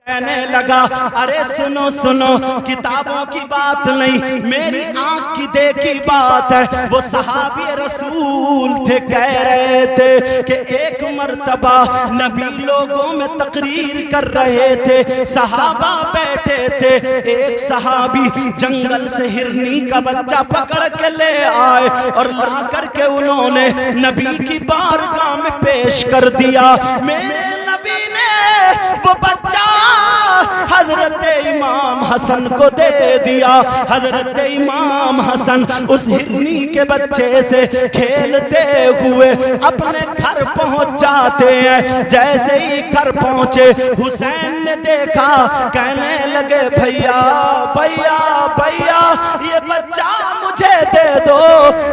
कहने लगा, अरे सुनो सुनो, किताबों की बात नहीं, मेरी आंख की देखी बात है। वो सहाबी रसूल थे, कह रहे थे कि एक मर्तबा नबी लोगों में तकरीर कर रहे थे, सहाबा बैठे थे, एक सहाबी जंगल से हिरनी का बच्चा पकड़ के ले आए और ला करके उन्होंने नबी की बारगाह में पेश कर दिया। मेरे नबी ने वो बच्चा हजरत इमाम हसन को दे दिया। हजरत इमाम हसन उस हिरनी के बच्चे से खेलते हुए अपने घर पहुंच जाते हैं। जैसे ही घर पहुंचे, हुसैन ने देखा, कहने लगे, भैया भैया भैया, ये बच्चा मुझे दे दो।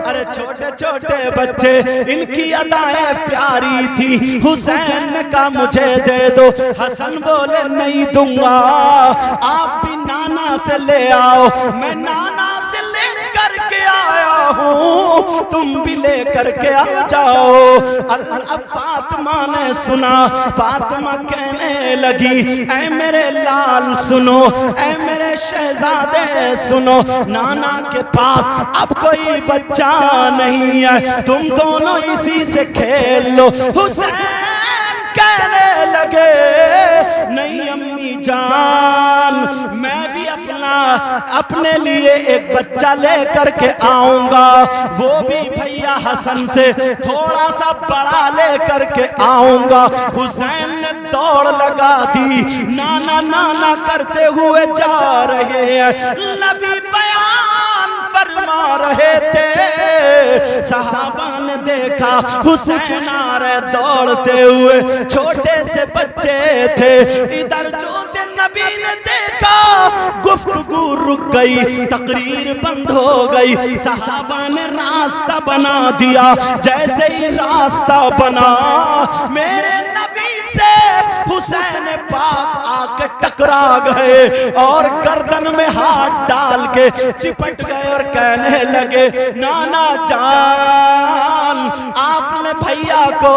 अरे छोटे छोटे बच्चे, इनकी अदाएं प्यारी थी। हुसैन ने कहा, मुझे दे दो। हसन बोले, नहीं दूंगा, आप भी नाना से ले आओ। मैं नाना से ले करके आया हूँ, तुम भी ले करके आ जाओ। अब फातिमा ने सुना, फातिमा कहने लगी, ऐ मेरे लाल सुनो, ऐ मेरे शहजादे सुनो, नाना के पास अब कोई बच्चा नहीं है, तुम दोनों इसी से खेल लो। हुसैन कहने लगे, नहीं अम्मी जान, मैं भी अपने लिए एक बच्चा ले करके आऊंगा, वो भी भैया हसन से थोड़ा सा बड़ा ले करके आऊंगा। हुसैन ने दौड़ लगा दी, नाना नाना करते हुए जा रहे हैं। नबी बयान फरमा रहे थे, सहाबा ने देखा हुसैन आ रहे दौड़ते हुए, छोटे से बच्चे थे। इधर जो थे, नबी ने देखा, गुफ्तगू रुक गई, तकरीर बंद हो गई। सहाबा ने रास्ता बना दिया। जैसे ही रास्ता बना, मेरे नबी से हुसैन पाक आके टकरा गए और गर्दन में हाथ डाल के चिपट गए और कहने लगे, नाना जान, आपने भैया को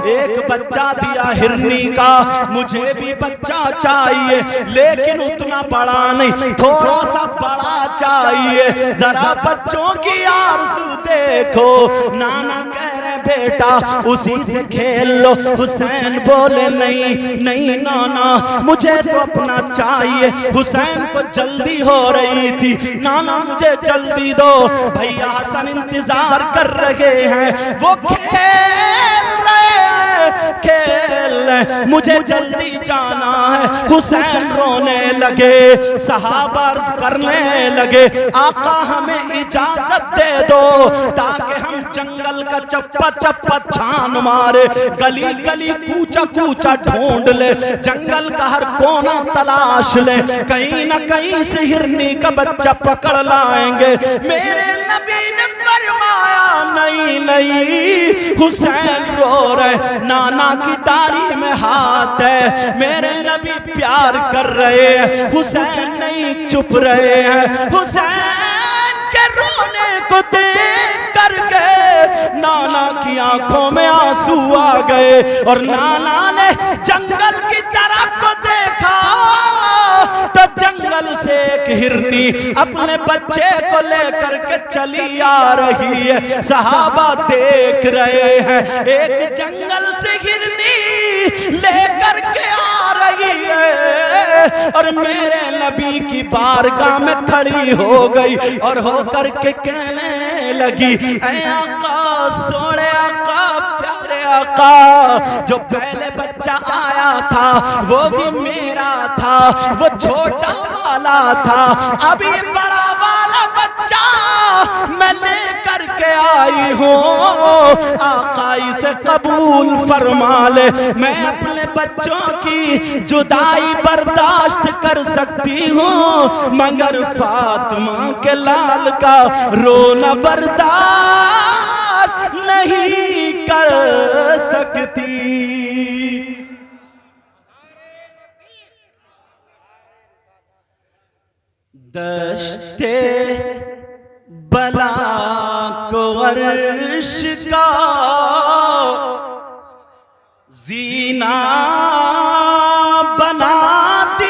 एक बच्चा दिया हिरनी का, मुझे भी बच्चा चाहिए, लेकिन उतना बड़ा नहीं, थोड़ा सा बड़ा चाहिए। जरा बच्चों की आरज़ू देखो। नाना कह रहे, बेटा उसी से खेल लो। हुसैन बोले, नहीं नहीं नाना, मुझे तो अपना चाहिए। हुसैन को जल्दी हो रही थी, नाना मुझे जल्दी दो, भैया हसन इंतजार कर रहे हैं, वो खेल रहे हैं, खेल, मुझे जल्दी जाना है। हुसैन रोने लगे, सहाबा अर्ज़ करने लगे, आका हमें इजाजत दे दो ताकि हम जंगल का चप्पा चप्पा छान मारे, गली गली कूचा कूचा ढूंढ ले, जंगल का हर कोना तलाश ले, कहीं ना कहीं से हिरनी का बच्चा पकड़ लाएंगे। मेरे नबी ने फरमाया, नहीं नहीं। हुसैन रो रहे, नाना की दाढ़ी में हाथ है, मेरे नबी प्यार कर रहे हैं, हुसैन नहीं चुप रहे हैं। हुसैन के रोने को देख करके नाना की आंखों में आंसू आ गए और नाना ने जंगल की तरफ को देखा तो जंगल से एक हिरनी अपने बच्चे को लेकर के चली आ रही है। सहाबा देख रहे हैं, एक जंगल से हिरनी लेकर के आ रही है और मेरे नबी की बारगाह में खड़ी हो गई और होकर के कहने लगी, ऐ आका, सोने आका, प्यारे आका, जो पहले बच्चा आया था वो भी मेरा था, वो छोटा वाला था, अब ये बड़ा वाला बच्चा मैं लेकर के आई हूँ, आका इसे कबूल फरमा ले। मैं अपने बच्चों की जुदाई बर्दाश्त कर सकती हूँ मगर फातिमा के लाल का रोना बर्दाश्त नहीं कर सकती। दश्ते बला को अर्श का जीना बना दी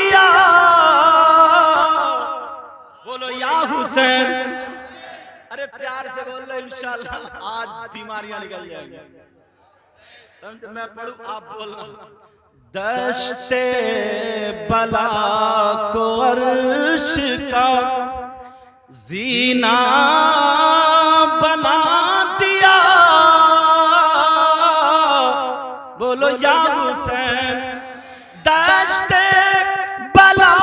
हुसैन। अरे प्यार से बोल रहे इंशाल्लाह आज बीमारियां निकल जाएंगी। समझ मैं पढ़ू आप बोलना। दश्ते बला को अर्श का जीना बना दिया, बोलो या हुसैन। दश्ते बला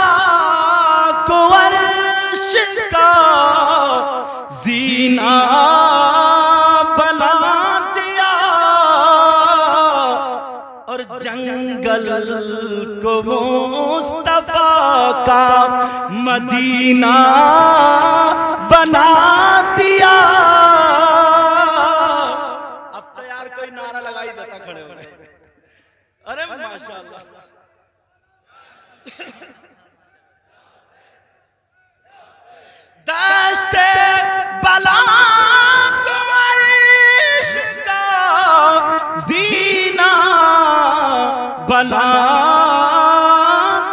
को अर्श का जीना बना दिया, और जंगल को मुस्तफा का मदीना बना दिया। अब तो यार कोई नारा लगा ही देता खड़े हो गए। अरे माशाल्लाह। दश्ते बला को अर्श का जीना बना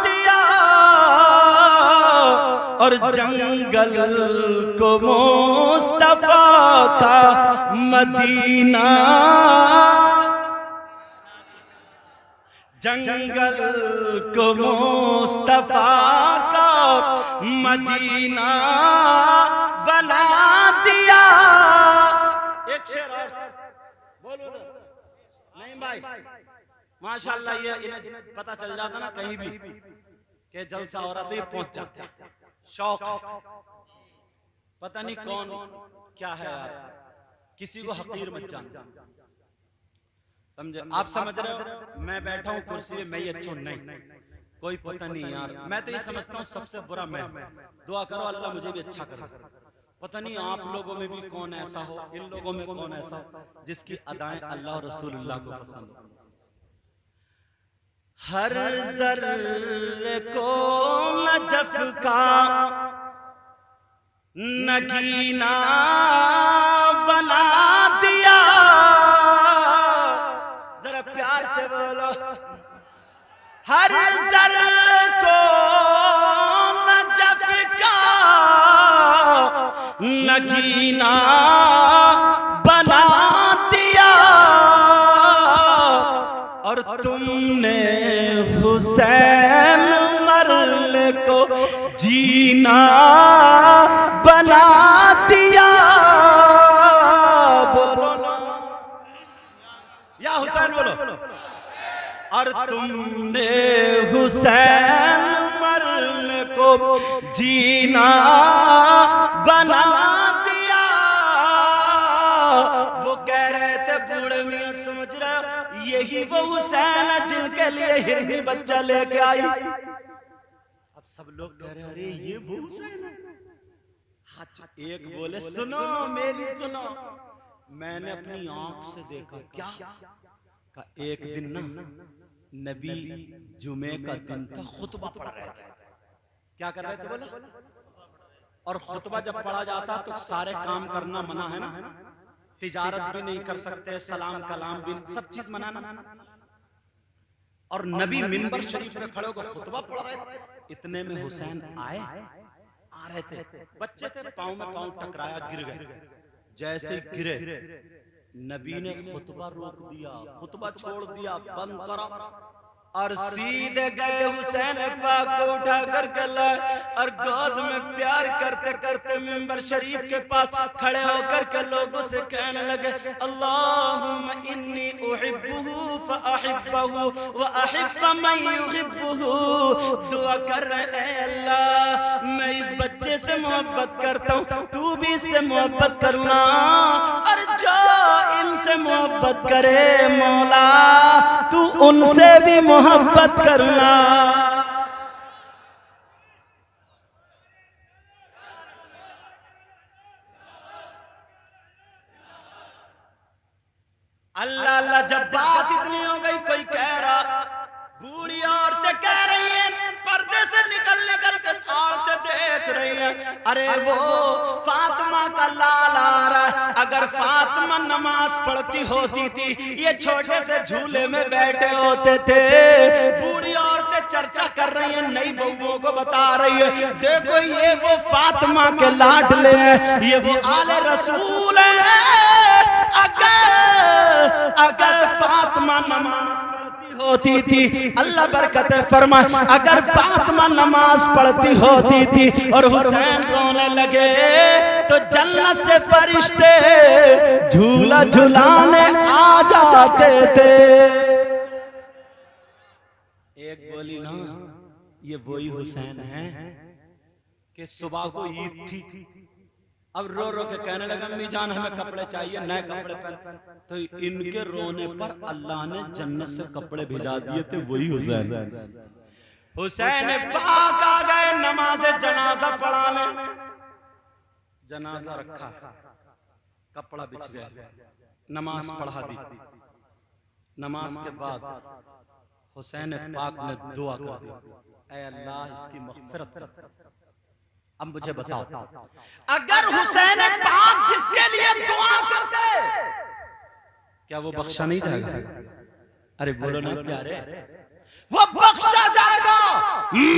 दिया, और जंगल को मुस्तफा का मदीना, जंगल को मुस्तफा का मदीना बना दिया। एक शेर और बोलो नहीं भाई, माशाल्लाह। ये इन्हें पता चल जाता ना कहीं भी कि जलसा हो रहा तो ये पहुंच जाते। शौक पता नहीं कौन क्या है यार, किसी को हकीर मत जान, समझे? आप समझ रहे हो मैं बैठा हूँ कुर्सी पे, मैं ही अच्छा हूँ? नहीं, कोई पता नहीं यार। मैं तो ये समझता हूँ सबसे बुरा मैं। दुआ करो अल्लाह मुझे भी अच्छा करे। पता नहीं आप लोगों में भी कौन ऐसा हो, इन लोगों में कौन ऐसा हो जिसकी अदाएं अल्लाह और रसूलुल्लाह को पसंद हो। हर ज़र्रे को नजफ का नगीना बना दिया। जरा प्यार से बोलो। हर ज़र्रे को नजफ का नगीना बना दिया, और तुमने हुसैन मरने को जीना बना दिया। बोलो ना या हुसैन बोलो। और तुमने हुसैन मरने को जीना बना दिया। वो कह रहे थे बूढ़े मियां, समझ रहे हो यही वो हुसैन है जिनके लिए हिरनी बच्चा लेके आई। अब सब लोग कह रहे अरे ये वो हुसैन है। एक बोले सुनो मेरी सुनो, मैंने अपनी आंख से देखा। क्या का? एक दिन ना नबी जुमे का दिन का खुतबा पढ़ रहे थे। क्या कर रहे थे बोले? और खुतबा जब पढ़ा जाता तो सारे काम करना मना है ना, तिजारत भी नहीं कर सकते, सलाम कलाम भी, सब चीज मना ना। और नबी मिंबर शरीफ पे खड़े होकर खुतबा पढ़ रहे थे। इतने में हुसैन आ रहे थे, बच्चे थे, पाँव में पाँव टकराया, गिर गए। जैसे गिरे नबी ने खुतबा रोक दिया, खुतबा छोड़ दिया, बंद करा, और सीधे गए हुसैन पाक को उठा कर लाए, और गोद में प्यार करते करते मिंबर शरीफ के पास खड़े होकर के लोगों से कहने लगे अल्लाहुम्मा इन्नी उहिब्बुहु फअहिब्बहु व अहिब्ब मन युहिब्बुहु। दुआ कर रहे हैं अल्लाह मैं इस बच्चे से मोहब्बत करता हूँ, तू भी इससे मोहब्बत करना, और जो इनसे मोहब्बत करे मौला तू उनसे भी मोहब्बत करना। अल्लाह अल्लाह। जब बात इतनी हो गई, कोई कह रहा, बूढ़ी औरतें कह रही हैं, पर्दे से निकल निकल के आड़ से देख रही रही हैं, अरे वो फातिमा का लाल आ रहा। अगर फातिमा नमाज पढ़ती होती थी, ये छोटे से झूले में बैठे होते थे। बूढ़ी औरतें चर्चा कर रही हैं, नई बहुओं को बता रही है, देखो ये वो फातिमा के लाडले हैं, ये वो आले रसूल है। अगर फातिमा नमाज होती थी, अल्लाह बरकत फरमाए, अगर फातिमा नमाज पढ़ती होती थी और हुसैन रोने लगे तो जन्नत से फरिश्ते झूला झुलाने आ जाते थे। एक बोली ना, ये वही हुसैन है कि सुबह को ईद थी, अब रो रो के कहने लगा अम्मी जान हमें कपड़े चाहिए, नए कपड़े पहन। तो इनके रोने पर अल्लाह ने जन्नत से कपड़े भिजा दिए थे, वही हुसैन। हुसैन पाक आ गए नमाज जनाजा पढ़ाने। जनाजा रखा, कपड़ा बिछ गया, नमाज पढ़ा दी। नमाज के बाद हुसैन पाक ने दुआ कर दी, ऐ अल्लाह इसकी मग़फ़िरत कर। अब मुझे बताओ, अगर हुसैन पाक जिसके लिए दुआ कर दे, क्या वो बख्शा नहीं जाएगा? अरे बोलो ना प्यारे, वो बख्शा जाएगा।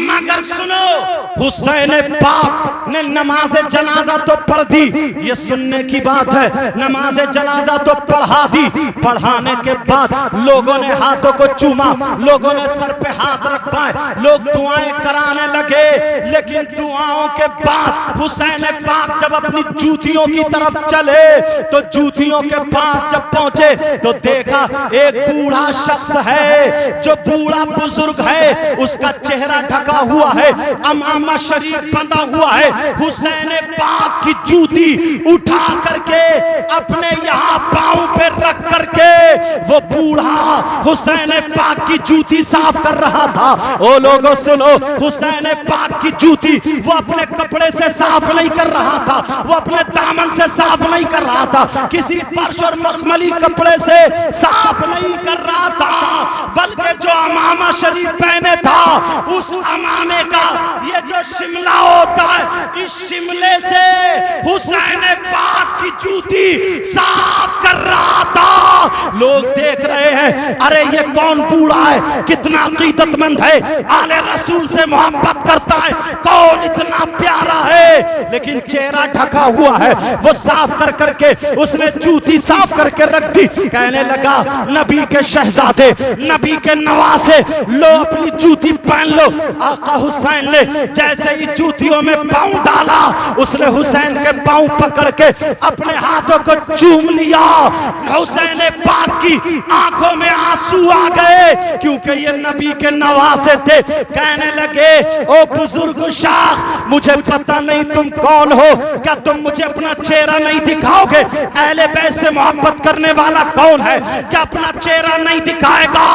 मगर सुनो, हुसैन पाक ने नमाज जनाजा तो पढ़ दी, ये सुनने की बात है। नमाज जनाजा तो पढ़ा दी, पढ़ाने के बाद लोगों ने हाथों को चूमा, लोगों ने सर पे हाथ रख पाए, लोग दुआएं कराने लगे। लेकिन दुआओं के बाद हुसैन पाक जब अपनी जूतियों की तरफ चले तो जूतियों के पास जब पहुंचे तो देखा एक बूढ़ा शख्स है, जो बूढ़ा बुजुर्ग है, उसका चेहरा ढका हुआ है, अमामा शरीफ बंधा हुआ है। हुसैन पाक की जूती उठा करके अपने यहाँ पांव पे रख करके वो बूढ़ा हुसैन पाक की जूती साफ कर रहा था। ओ लोगों सुनो, हुसैन पाक की जूती वो अपने कपड़े से साफ नहीं कर रहा था, वो अपने दामन से साफ नहीं कर रहा था, किसी फर्श और मखमली कपड़े से साफ नहीं कर रहा था, बल्कि जो अमामा शरीफ पहने था उस अमामे का ये जो शिमला होता है, इस शिमले से हुसैन पाक की जूती साफ कर रहा था। लोग देख रहे हैं, अरे ये कौन बूढ़ा है, कितना अकीदतमंद है, आले रसूल से मोहब्बत करता है, कौन इतना प्यारा है, लेकिन चेहरा ढका हुआ है। वो साफ कर करके उसने जूती साफ करके रख दी। कहने लगा नबी के शहजादे, नबी के नवासे, लो अपनी जूती पहन लो। आका हुसैन ने जैसे ही जूतियों में पांव डाला, उसने हुसैन के पांव पकड़ के अपने हाथों को चूम लिया। हुसैन पाक की आंखों में आंसू आ गए, क्योंकि ये नबी के नवासे थे। कहने लगे ओ बुजुर्ग शख्स, मुझे पता नहीं तुम कौन हो, क्या तुम मुझे अपना चेहरा नहीं दिखाओगे? अहले बैत से मोहब्बत करने वाला कौन है, क्या अपना चेहरा नहीं दिखाएगा?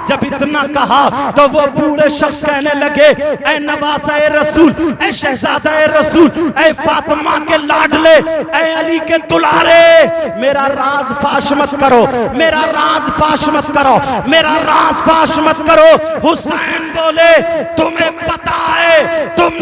जब इतना कहा तो वो बूढ़े शख्स कहने लगे ऐ नवासा ए रसूल, ऐ शहजादा ए रसूल, ऐ फातिमा के लाडले, ऐ अली के दुलारे, मेरा राज फाश मत करो, मेरा राज फाश मत करो, मेरा राज फाश मत करो। हुसैन बोले तुम्हें पता है तुम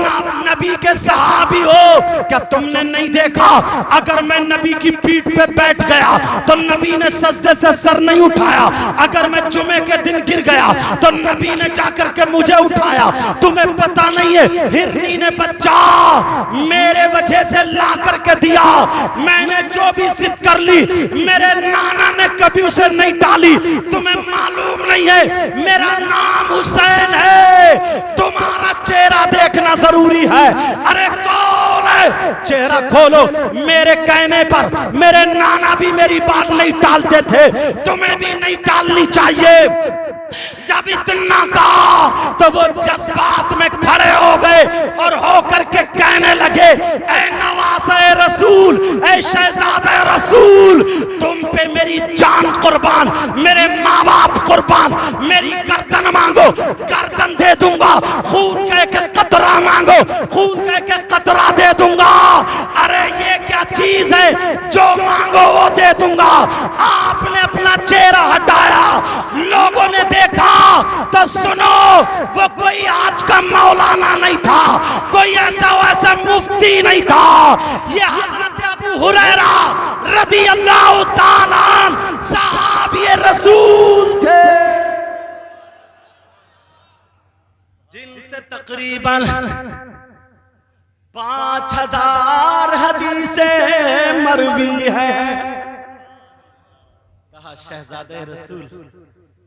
नबी के सहाबी हो, क्या तुमने नहीं देखा अगर मैं नबी की पीठ पे बैठ गया तो नबी ने सजदे से सर नहीं उठाया, अगर मैं जुमे के दिन गिर गया तो नबी ने जाकर के मुझे उठाया। तुम्हें पता नहीं है हिरनी ने बच्चा मेरे वजह से ला करके दिया, मैंने जो भी जिद कर ली मेरे नाना ने कभी उसे नहीं टाली। तुम्हें मालूम नहीं है मेरा नाम हुसैन है, तुम्हारा चेहरा देखना जरूरी है। अरे कौन है, चेहरा खोलो। मेरे कहने पर मेरे नाना भी मेरी बात नहीं टालते थे, तुम्हें भी नहीं टालनी चाहिए। जब इतना कहा तो वो जज्बात में खड़े हो गए और होकर के कहने लगे ऐ नवासे रसूल, ऐ शहजादे रसूल, तुम पे मेरी जान कुर्बान, मेरे माँ बाप कुर्बान, मेरी गर्दन मांगो गर्दन दे दूंगा, खून कह के कतरा मांगो खून कह के कतरा दे दूंगा। अरे ये क्या चीज है, जो मांगो वो दे दूंगा। आपने अपना चेहरा हटाया, लोगों ने देखा तो सुनो, वो कोई आज का मौलाना नहीं था, कोई ऐसा वैसा मुफ्त व्यक्ति नहीं था, ये हजरत अबू हुरैरा रज़ी अल्लाह ताला सहाबी रसूल थे, जिनसे तकरीबन 5000 हदीसें मरवी है। कहा शहजादे रसूल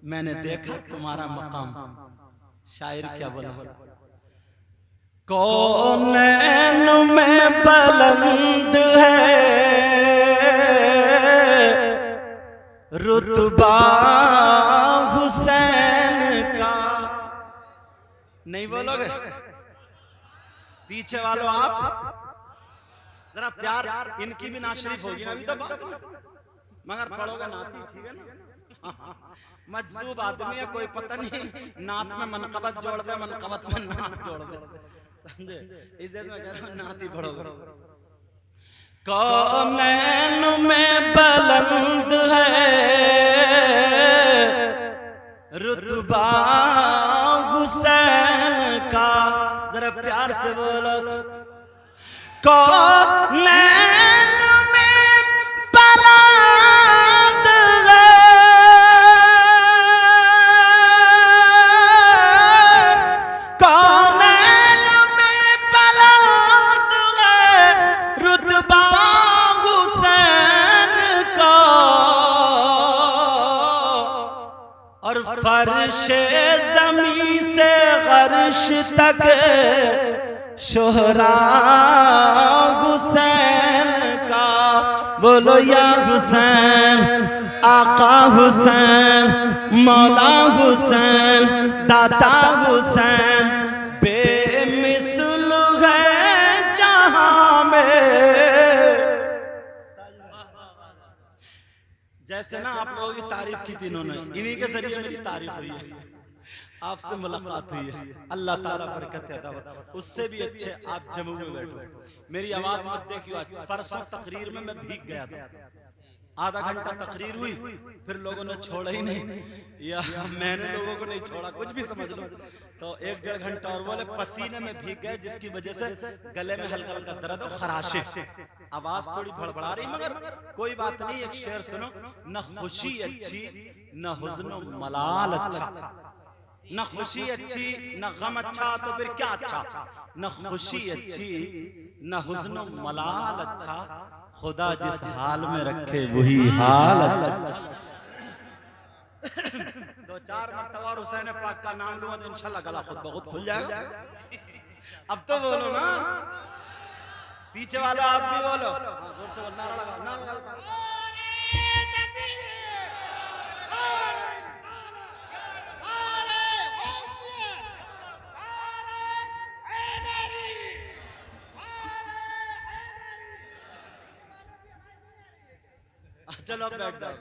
मैंने देखा तुम्हारा मकाम। शायर क्या बोला? कौनैन में बुलंद है रुतबा हुसैन का। नहीं बोलोगे? पीछे वालों आप जरा प्यार, इनकी भी नात शरीफ होगी ना अभी तो बात में, मगर पढ़ोगे नाती, ठीक है ना? मजसूब आदमी है, कोई पता नहीं नात में मनकबत जोड़ दे, मनकबत में नात जोड़ दे, समझे? इज्जत में कह रहा हूं नात ही पढ़ोगे। कौनैन में बुलंद है रुतबा हुसैन का। जरा प्यार से बोलो। कौनैन में बुलंद है कौनैन में बुलंद है रुतबा हुसैन का, और फर्शे ज़मीं से अर्श तक शोहरा हुसैन का। बोलो या हुसैन, आका हुसैन, मौला हुसैन, दाता हुसैन, बेमिसल है जहां में। जैसे ना आप लोगों की तारीफ की थी इन्होंने, इन्हीं के जरिए मेरी तारीफ हुई है, आपसे मुलाकात हुई है। अल्लाह ताला बरकत अता फरमाए। उससे भी अच्छे आप जम्मू में बैठो। मेरी आवाज मत देखियो। आज परसों तकरीर में मैं भीग गया था, आधा घंटा तकरीर हुई, फिर लोगों ने छोड़ा ही नहीं, या मैंने लोगों को नहीं छोड़ा, कुछ भी समझ लो। तो 1-1.5 घंटा और बोले पसीने में भीग गए, जिसकी वजह से गले में हल्का हल्का दर्द हो, खराशे, आवाज थोड़ी भड़बड़ा रही, मगर कोई बात नहीं। एक शेर सुनो। न खुशी अच्छी न हुज़्न मलाल अच्छा, न खुशी अच्छी न गम अच्छा, तो फिर क्या अच्छा? न खुशी अच्छी न हुज़्न मलाल अच्छा, खुदा जिस हाल में रखे वही हाल अच्छा। 2-4 मरतबा हुसैन पाक का नाम लूंगा तो इंशाल्लाह गला खुद ब खुद खुल जाएगा। अब तो बोलो ना, पीछे वाला आप भी बोलो। जोर से नारा लगा, नारा लगा। चलो अब बैठ जाओ,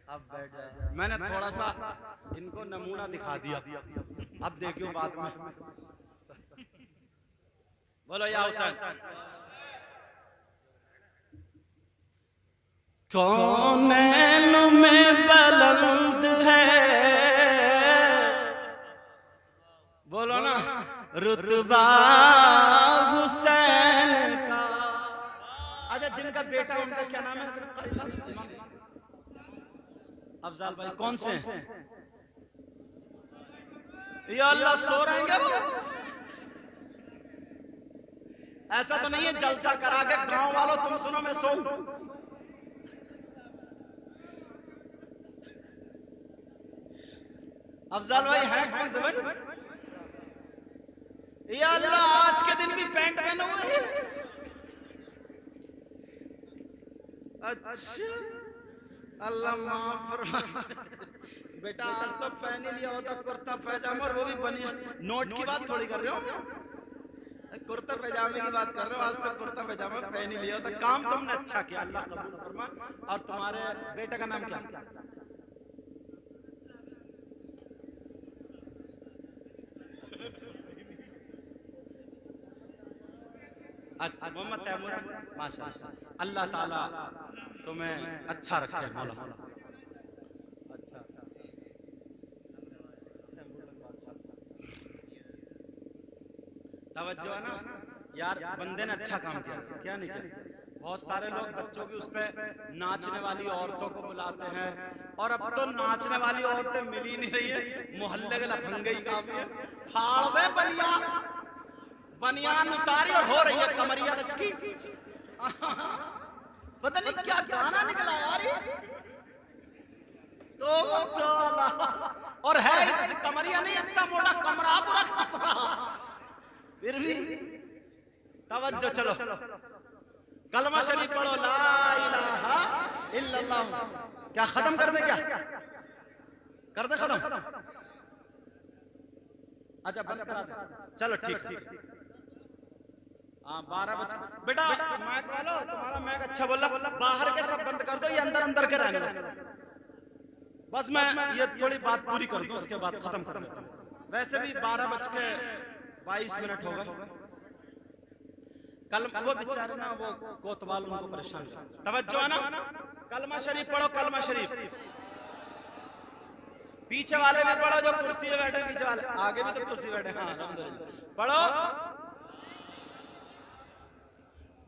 अब बैठ जाओ। मैंने थोड़ा सा इनको नमूना दिखा दिया, अब देखियो बाद में। बोलो या हुसैन। कौनैन में बुलंद है, बोलो ना, रुतबा हुसैन का। अच्छा, जिनका बेटा उनका क्या नाम है? अफजाल भाई। कौन से? या अल्लाह, सो रहेंगे वो? ऐसा तो नहीं है जलसा करा के गांव वालों तुम सुनो मैं सो। अफजाल भाई हैं कौन से भाई? या अल्लाह, आज के दिन भी पैंट पहने हुए हैं? अच्छा, अल्लाह माफ फरमाए। बेटा आज तो पहन ही लिया होता कुर्ता पैजामा, और वो भी बनिया। नोट की बात थोड़ी कर रहे हो, कुर्ता पैजामे की बात कर रहे हो। आज तक कुर्ता पैजामा पहन ही लिया होता। काम तुमने अच्छा किया, अल्लाह कबूल फरमाए। और तुम्हारे बेटे का नाम क्या? अच्छा, मोहम्मद तैमूर। माशाअल्लाह, अल्लाह ताला तुम्हें अच्छा रखे मौला। अच्छा, तवज्जो है ना। यार बंदे ने अच्छा काम किया, क्या नहीं किया। बहुत सारे लोग बच्चों की उस पे नाचने वाली औरतों को बुलाते हैं, और अब तो नाचने वाली औरतें मिल ही नहीं रही है, मोहल्ले के लफंगे ही काफी है। फाड़ दे बनियान, बनियान उतारी और हो रही है कमरिया लचकी। पता नहीं क्या गाना निकला यार ये। तो और है कमरिया नहीं, इतना मोटा कमरा, पूरा कमरा। फिर भी तवज्जो, चलो कलमा शरीफ पढ़ो, ला इलाहा इल्लल्लाह। क्या खत्म कर दे, क्या कर दे खत्म? अच्छा बंद करा दे, चलो ठीक। हाँ 12 बजे बेटा मैक वालो, तुम्हारा मैक अच्छा बोला, बाहर के सब बंद कर दो, ये अंदर अंदर के रहने दो। बस मैं ये थोड़ी बात पूरी कर दूं, उसके बाद खत्म कर देता हूं। वैसे भी 12:22 हो गए। कल वो बेचारे ना, वो कोतवाल उनको परेशान कर। तवज्जो है ना, कलमा शरीफ पढ़ो, कलमा शरीफ। पीछे वाले भी पढ़ो, जो कुर्सी पे बैठे पीछे वाले, आगे भी तो कुर्सी बैठे। हाँ अल्हम्दुलिल्लाह पढ़ो।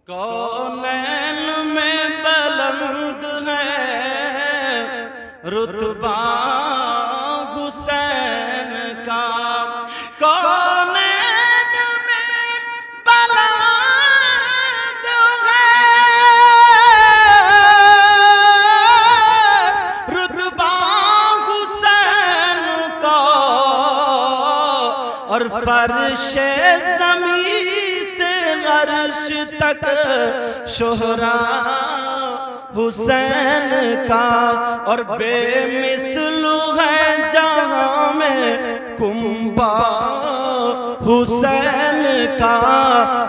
कौनैन में बुलंद है रुतबा हुसैन का, कौनैन में बुलंद है रुतबा हुसैन का, और फर्शे ज़मीन से अर्श तक शोहरा हुसैन का, और बेमिसल है जहां में कुंबा हुसैन का,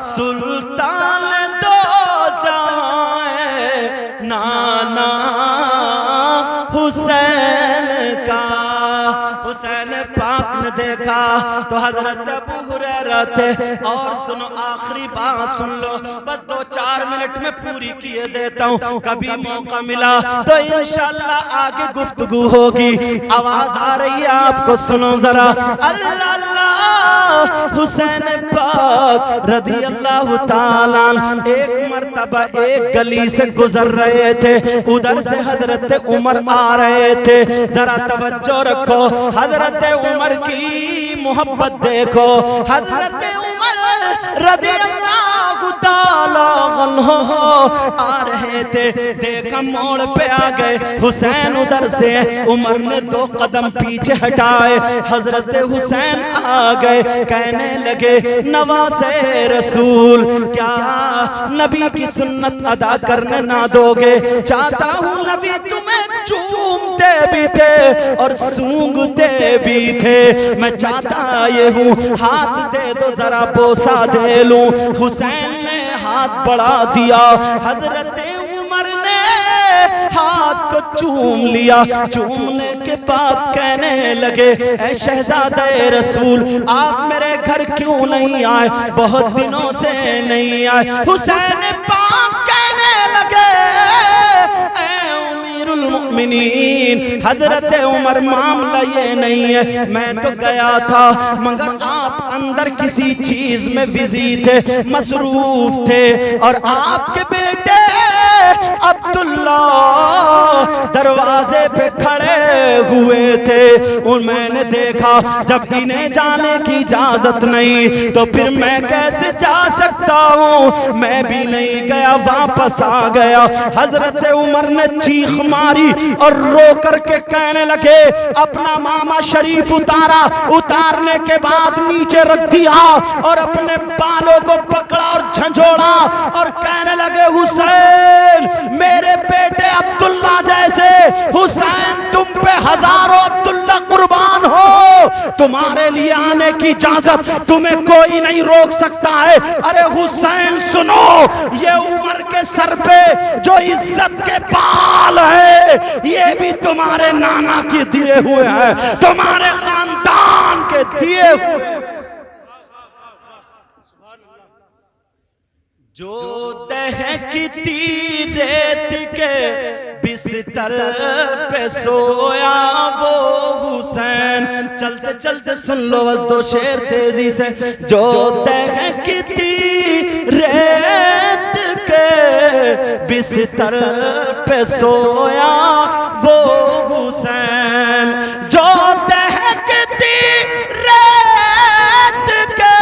सुल्तान दो जहां नाना हुसैन का। हुसैन पाक ने देखा तो हजरत अबू हुरैरा थे। और सुनो आखिरी बात सुन लो, बस 2-4 मिनट में पूरी किए देता हूँ, कभी मौका मिला तो इंशाअल्लाह आगे गुफ्तगू होगी। आवाज आ रही है आपको, सुनो जरा। अल्लाह अल्लाह हुसैन पाक रज़ी अल्लाह ताला एक मर्तबा एक गली से गुजर रहे थे, उधर से हजरत उमर आ रहे थे। जरा तवज्जो रखो, हजरत उमर की मोहब्बत देखो। हजरत उमर रज़ी अल्लाह ताला अन्हु आ रहे थे, देखा मोड़ पे आ गए हुसैन उधर से। उमर ने 2 कदम पीछे हटाए, हजरत हुसैन आ गए, कहने लगे नवासे रसूल, क्या नबी की सुन्नत अदा करने ना दोगे? चाहता हूँ नबी तुम्हें चूमते भी थे और सूंघते भी थे, मैं चाहता ये हूँ हाथ दे दो जरा बोसा दे लूं। हुसैन ने हाथ बढ़ा दिया, हजरत उमर ने हाथ को चूम लिया। चूमने के बाद कहने लगे ऐ शहजादे रसूल, आप मेरे घर क्यों नहीं आए? बहुत दिनों से नहीं आए। हुसैन पाक कहने लगे मुमिनीन हजरत उमर, मामला ये नहीं है, मैं तो गया था मगर आप अंदर किसी चीज में बिजी थे, मसरूफ थे, और आपके बेटे अब्दुल्ला दरवाजे पे खड़े हुए थे। और मैंने देखा जब इन्हें जाने की इजाजत नहीं तो फिर मैं कैसे जा सकता हूँ? मैं भी नहीं गया, वापस आ गया। हजरत उमर ने चीख मारी और रो करके कहने लगे अपना मामा शरीफ उतारा, उतारने के बाद नीचे रख दिया और अपने बालों को पकड़ा और झंझोड़ा और कहने लगे हुसैन मेरे बेटे अब्दुल्ला जैसे, हुसैन तुम पे हजारों अब्दुल्ला कुर्बान हो, तुम्हारे लिए आने की इजाजत तुम्हें कोई नहीं रोक सकता है। अरे हुसैन सुनो, ये उमर के सर पे जो इज्जत के बाल है ये भी तुम्हारे नाना के दिए हुए हैं, तुम्हारे खानदान के दिए हुए। जो दहकती रेत के बिस्तर पे सोया वो हुसैन। चलते चलते सुन लो बस 2 शेर तेजी से। जो दहकती रेत के बिस्तर पे सोया वो हुसैन, जो दहकती रेत के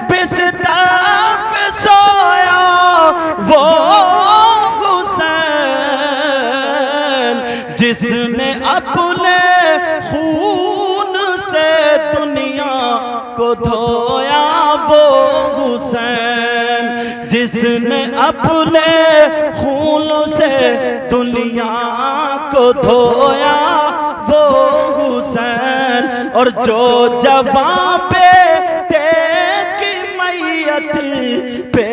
बिस्तर पे सोया वो हुसैन, जिसने अपने खून से दुनिया को धोया वो हुसैन, जिसने अपने खून से दुनिया को धोया वो हुसैन, और जो जवां बेटे की मैयत पे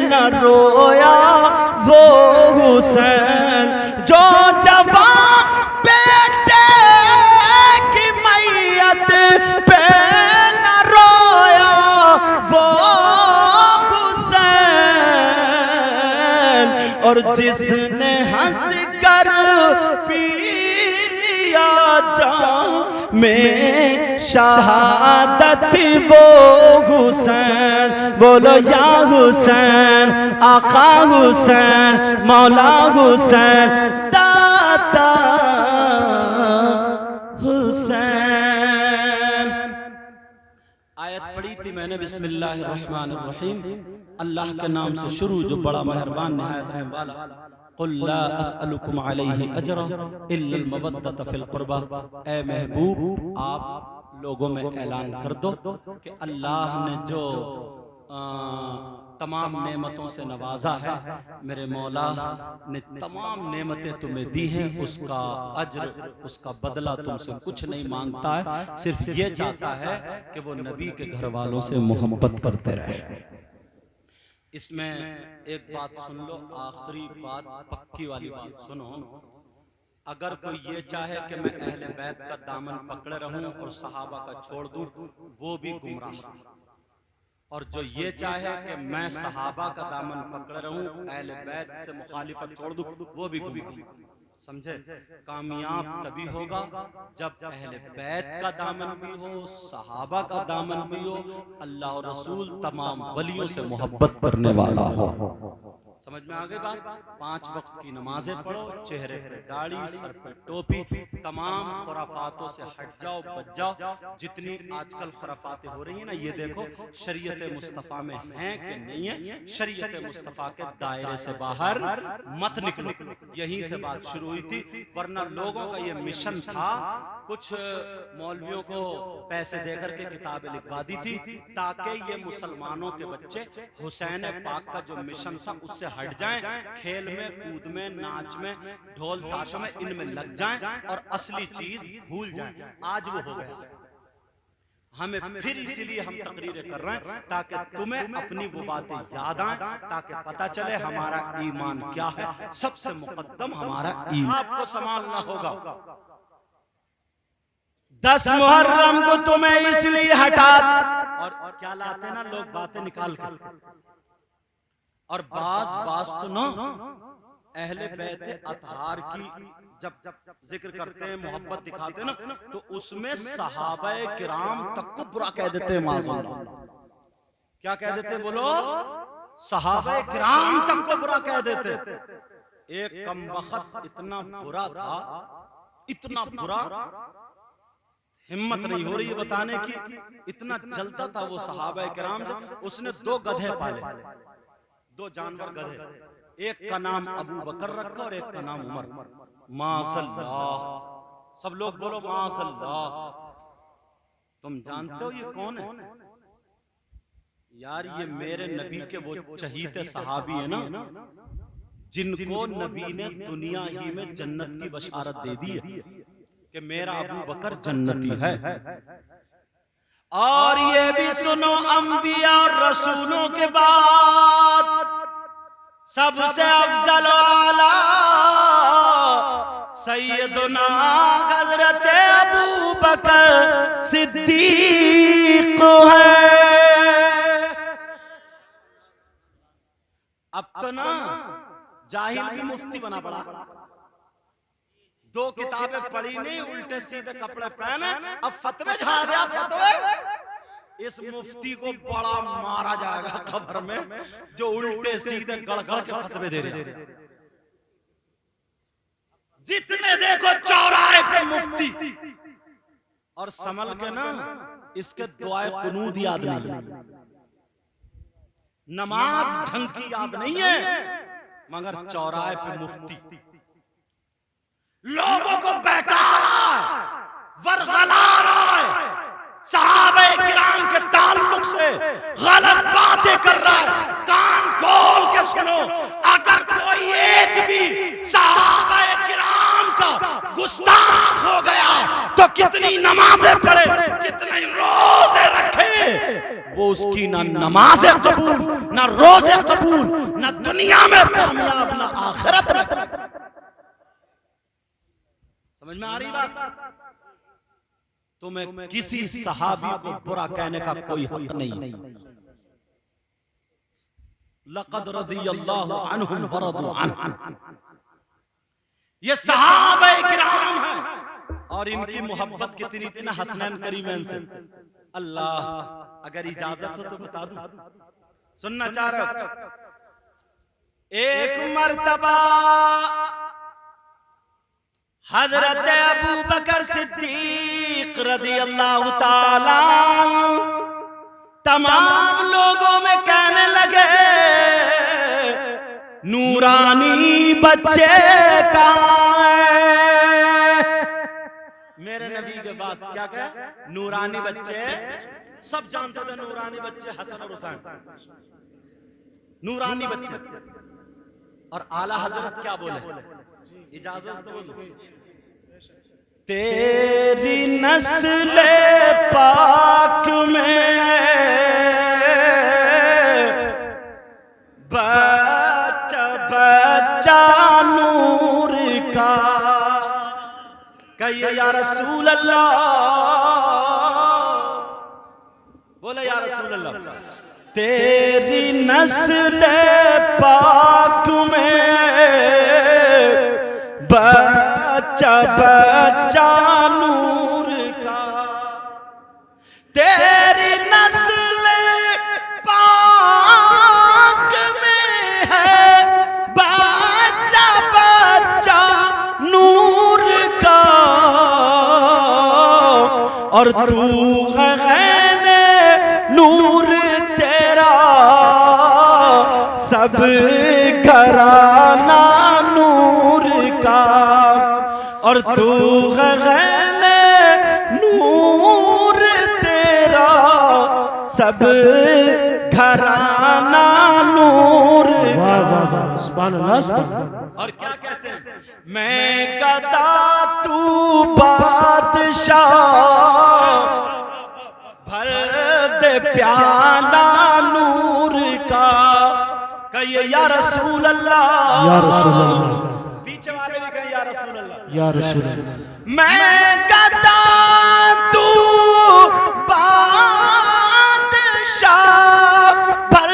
न रोया वो हुसैन, जो जवां बेटे की मैयत पे न रोया वो हुसैन, और जिसने हंस कर पी लिया जाम में शहादत वो हुसैन। बोलो या हुसैन, आका हुसैन, मौला हुसैन, दादा हुसैन। आयत पढ़ी थी मैंने बिस्मिल्लाहिर्रहमानिर्रहीम, अल्लाह के नाम से शुरू जो बड़ा मेहरबान निहायत रहम वाला। कुल ला अस्अलुकुम अलैहि अजरा इल्लल मवद्दत फिल कुर्बा। ए महबूब, आप लोगों में ऐलान कर दो कि अल्लाह ने जो तमाम नेमतों से नवाजा है, मेरे मौला ने तमाम नेमतें तुम्हें दी हैं, उसका अज्र, उसका बदला तुमसे कुछ नहीं मांगता है, सिर्फ ये चाहता है कि वो नबी के घर वालों से मोहब्बत करते रहे। इसमें एक बात सुन लो, आखिरी बात, पक्की वाली बात सुनो। अगर कोई ये चाहे कि मैं अहले बैत का दामन पकड़े रहूं और सहाबा का छोड़ दूं, वो भी गुमराह, और जो ये चाहे कि मैं सहाबा का दामन पकड़े रहूं, अहले बैत से मुखालिफत छोड़ दूं, वो भी गुमराह। समझे? कामयाब तभी होगा जब अहले बैत का दामन भी हो, सहाबा का दामन भी हो, अल्लाह और रसूल तमाम वलियों से मोहब्बत करने वाला हो। समझ में आ गई बात? 5 वक्त की नमाजें पढ़ो, चेहरे पे दाढ़ी, सर पे टोपी, तमाम खुराफातों से हट जाओ, बच जाओ। जितनी आजकल खुराफातें हो रही है ना, ये देखो शरीयत मुस्तफ़ा में हैं कि नहीं है। शरीयत मुस्तफ़ा के दायरे से बाहर मत निकलो, यहीं से बात शुरू हुई थी। वरना लोगों का ये मिशन था, कुछ मौलवियों को पैसे देकर के किताबें लिखवा दी थी ताकि ये मुसलमानों के बच्चे हुसैन पाक का जो मिशन था उससे हट जाएं, खेल में, कूद में, नाच में, ढोल ताशों में, इनमें लग जाएं और असली चीज भूल जाएं। आज वो हो गया। हमें फिर इसीलिए हम तकरीरें कर रहे हैं ताकि तुम्हें अपनी वो बातें याद आएं, ताकि पता चले हमारा ईमान क्या है। सबसे मुकद्दम हमारा ईमान। आपको संभालना होगा। 10 मुहर्रम को तुम्हें इसलिए हटा, और क्या लाते ना लोग बातें निकाल कर, और बास तो ना अहले बैत अतहार की जब जिक्र करते हैं, मोहब्बत दिखाते हैं ना, तो उसमें सहाबाए किराम तक को बुरा कह देते हैं। माज़अल्लाह, क्या कह देते? बोलो, सहाबाए किराम तक को बुरा कह देते। एक कमबख्त इतना बुरा था, इतना बुरा, हिम्मत नहीं हो रही है बताने की, इतना जलता था वो सहाबाए किराम से। उसने 2 गधे पाले, 2 जानवर गधे, एक का नाम अबू बकर रखा और एक का नाम उमर। माशअल्लाह, सब लोग बोलो माशअल्लाह। तुम जानते हो ये कौन है? यार, ये मेरे नबी के वो चहीते सहाबी है ना, जिनको नबी ने दुनिया ही में जन्नत की बशारत दे दी है कि मेरा अबू बकर जन्नती है। और ये भी सुनो, अंबिया और रसूलों के बाद सबसे अफजल आला सैयदना हज़रत अबू बकर सिद्दीक है। अब तो ना जाहिल भी मुफ्ती बना पड़ा। 2 किताबें पढ़ी नहीं, उल्टे सीधे कपड़े पहने, अब फतवे झाड़ रहा। फतवे इस मुफ्ती को बड़ा मारा जाएगा खबर में, जो उल्टे सीधे गड़गड़ के फतवे दे रहे हैं। जितने देखो चौराहे पे मुफ्ती, और संभल के ना इसके दुआए कुनूद याद नहीं, नमाज ढंग की याद नहीं है, मगर चौराहे पे मुफ्ती लोगों को बहका रहा है, वरगला रहा है, सहाबे किराम के ताल्लुक से गलत बातें कर रहा है। कान खोल के सुनो, अगर कोई एक भी सहाबे किराम का गुस्ताख हो गया तो कितनी नमाजें पढ़े, कितने रोजे रखे, वो उसकी ना नमाजें कबूल, ना रोजे कबूल, ना दुनिया में कामयाब, ना आखिरत में। समझ में आ रही बात? तुम्हें किसी सहाबी को बुरा कहने का कोई हक नहीं। लक़द रज़ियल्लाहु अन्हुम व रज़ू अन्हु, ये सहाबा किराम हैं, और इनकी मोहब्बत कितनी थी ना हसनैन करीमैन से। अल्लाह, अगर इजाजत हो तो बता दूं, सुनना चाह रहे हो? एक मर्तबा हजरत अबू बकर सिद्दीक रज़ियल्लाहु ताला तमाम लोगों में कहने लगे, नूरानी बच्चे कहाँ हैं? मेरे नबी के बाद क्या कहे? नूरानी बच्चे। सब जानते थे नूरानी बच्चे हसन और हुसैन, नूरानी बच्चे। और आला हजरत क्या बोले? इजाजत तो बोलो। तेरी नस्ल पाक में बच्चा बच्चा नूर का, कहिए या रसूल अल्लाह, बोले या रसूल अल्लाह। तेरी नस्ल पाक में बच्चा बच्चा नूर का, तेरी नस्ल पाक में है बच्चा बच्चा नूर का, और तू है नूर तेरा सब घराना नूर का, और तू है नूर तेरा सब घराना नूर का। सुभान अल्लाह, सुभान अल्लाह। और क्या कहते हैं? मैं गदा तू बादशाह, भर दे प्याला नूर का, कहिए या रसूल अल्लाह, या रसूल अल्लाह। पीछे वाले भी कहें या रसूल अल्लाह, या रसूल अल्लाह। मैं गदा तू बादशाह, भर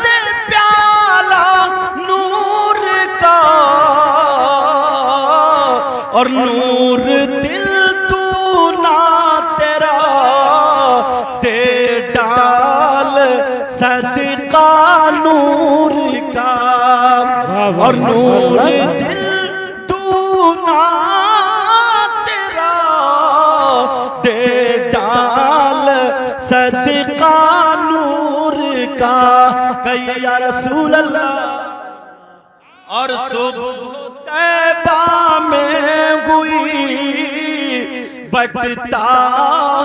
दे प्याला नूर का, और नूर दिल तू ना तेरा दे डाल सदका नूर का, और नूर दिल तू ना तेरा दे डाल सदका नूर का, कहिए या रसूल अल्लाह। और सुबह तैबा में हुई बटता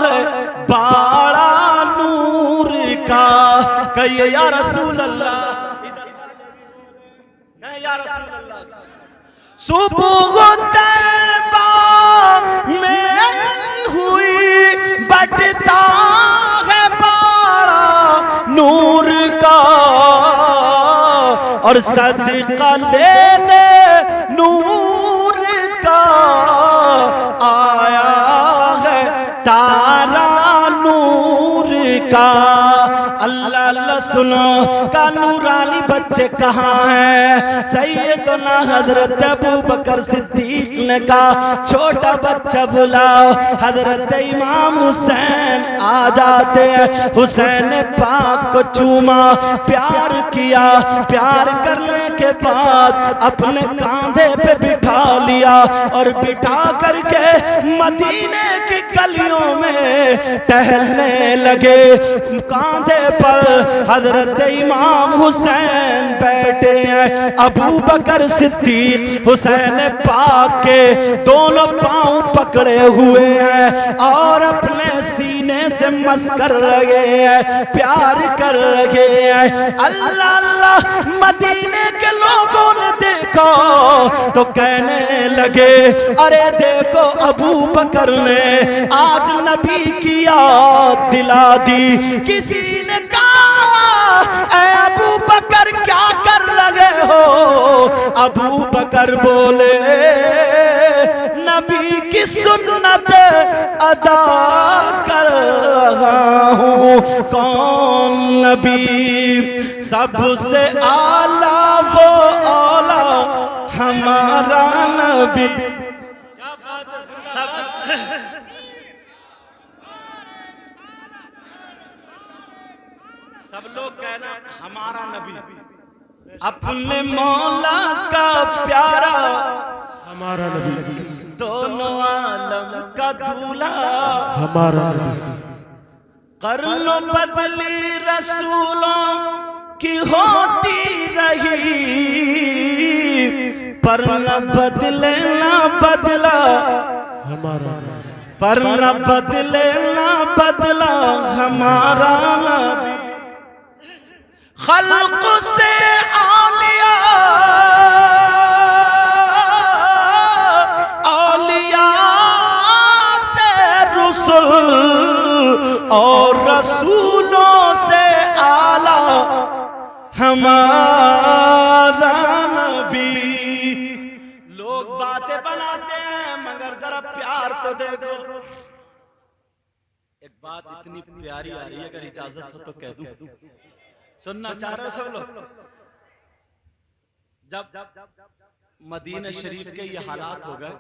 है बाड़ा नूर का, कहिए या रसूल अल्लाह, या रसूल अल्लाह। सुबह तैबा में हुई बटता है बाड़ा नूर का, और सदका लेने नूर का आया है तारा नूर का, अल्लाह अल्लाह सुनो का नूरानी बच्चे कहाँ हैं? सैयदना हजरत अबू बकर सिद्दीक ने कहा छोटा बच्चा बुलाओ। हजरत इमाम हुसैन आ जाते हैं। हुसैन पाक को चूमा, प्यार किया। प्यार करने के बाद अपने कांधे पे बिठा लिया और बिठा करके मदीने की गलियों में टहलने लगे। कांधे पर हजरत इमाम हुसैन बैठे हैं। अबू बकर सिद्दीक हुसैन पाक के दोनों पांव पकड़े हुए हैं और अपने सीने से मस कर रहे हैं, प्यार कर रहे हैं। अल्लाह अल्लाह मदीने के लोगों ने देखो तो कहने लगे अरे देखो अबू बकर ने आज नबी की याद दिला दी। किसी ने कहा ऐ अबू बकर क्या कर रहे हो? अबू बकर बोले नबी की सुन्नत अदा कर रहा हूँ। कौन नबी? सबसे आला वो औला हमारा नबी। सब लोग कहना हमारा नबी, अपने मौला का प्यारा हमारा नबी, दोनों आलम का दूल्हा हमारा नबी। कर्नो बदली रसूलों की होती रही, पर न बदले न बदला हमारा, पर न बदले न बदला हमारा नबी। खल्क से औलिया, औलिया से रसूल और रसूलों से आला हमारा नबी। लोग बातें बनाते हैं मगर जरा प्यार तो देखो। एक बात इतनी प्यारी आ रही है, अगर इजाजत हो तो कह दूं। सुनना चाह रहे हो सब लोग? जब मदीना शरीफ के ये हालात हो गए,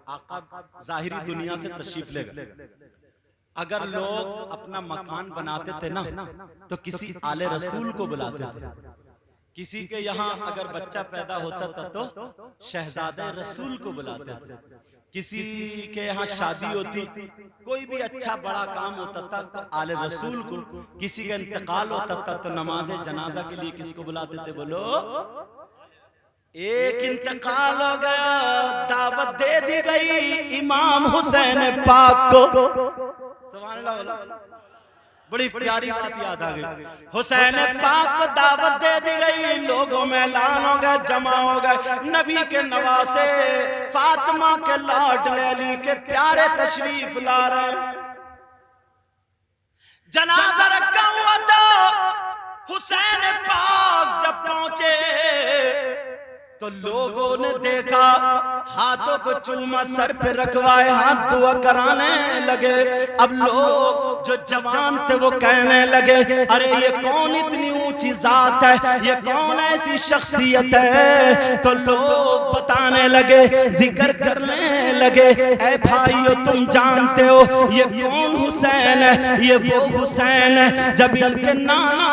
आका जाहिरी दुनिया से तशरीफ ले गए। अगर लोग अपना मकान बनाते थे ना तो किसी आले रसूल को बुलाते थे। किसी के यहाँ अगर बच्चा पैदा होता था तो शहजादे रसूल को बुलाते थे। किसी के यहाँ शादी होती, कोई भी अच्छा बड़ा काम होता था तो आले रसूल को। किसी का इंतकाल होता था तो नमाज़े जनाजा के लिए किसको बुलाते थे? बोलो। एक इंतकाल हो गया, दावत दे दी गई इमाम हुसैन पाक को। सुभान अल्लाह, बड़ी प्यारी बात याद आ गई। हुसैन पाक को दावत दे दी गई, लोगों में ऐलान हो गया, जमा हो गए। नबी के नवासे फातिमा के लाडले अली के प्यारे तशरीफ ला रहे। जनाजा रखा हुआ था। हुसैन पाक जब पहुंचे तो लोगों ने देखा, हाथों को चूमा सर पे रखवाए, हाथ दुआ कराने लगे। अब लोग जो जवान थे वो कहने लगे अरे ये कौन इतनी ऊंची जात है, ये कौन ऐसी शख्सियत है? तो लोग बताने लगे, जिक्र करने लगे, ऐ भाइयों तुम जानते हो ये कौन हुसैन है? ये वो हुसैन है जब इनके नाना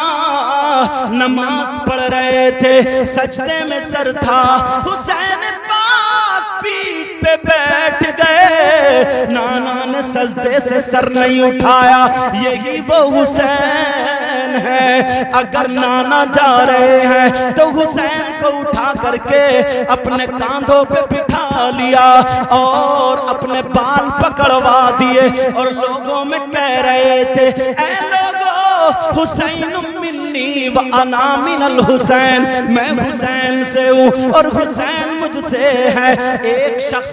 नमाज पढ़ रहे थे, सजदे में सर था। हुसैन पाक पीठ पे बैठ गए, नाना ने सजदे से सर नहीं उठाया। यही वो हुसैन है। अगर नाना जा रहे हैं तो हुसैन को उठा करके अपने कांधों पे बिठा लिया और अपने बाल पकड़वा दिए और लोगों में कह रहे थे ऐ लोगों, हुसैन मिन्नी व अना मिनल हुसैन, मैं हुसैन से हूँ और हुसैन मुझसे है। एक शख्स